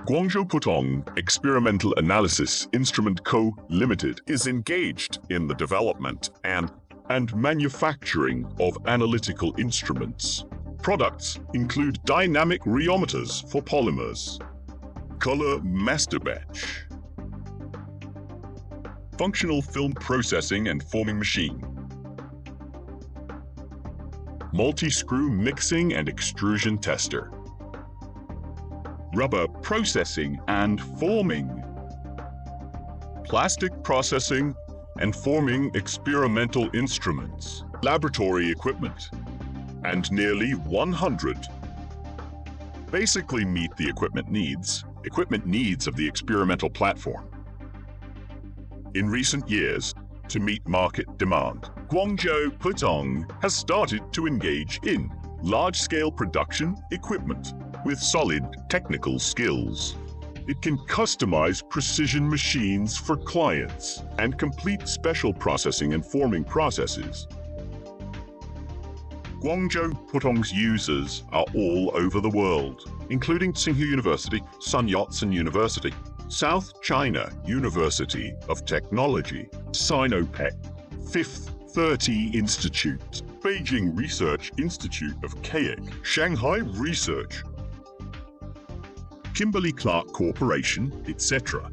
Guangzhou Potop Experimental Analysis Instrument Co. Limited is engaged in the development and manufacturing of analytical instruments. Products include dynamic rheometers for polymers, color master batch, functional film processing and forming machine, multi-screw mixing and extrusion tester, rubber processing and forming, plastic processing and forming experimental instruments, laboratory equipment, and nearly 100 basically meet the equipment needs of the experimental platform. In recent years, to meet market demand, Guangzhou Potop has started to engage in large-scale production equipment with solid technical skills. It can customize precision machines for clients and complete special processing and forming processes. Guangzhou Potop's users are all over the world, including Tsinghua University, Sun Yat-sen University, South China University of Technology, Sinopec, Fifth 30 Institute, Beijing Research Institute of CAIC, Shanghai Research, Kimberly-Clark Corporation, etc.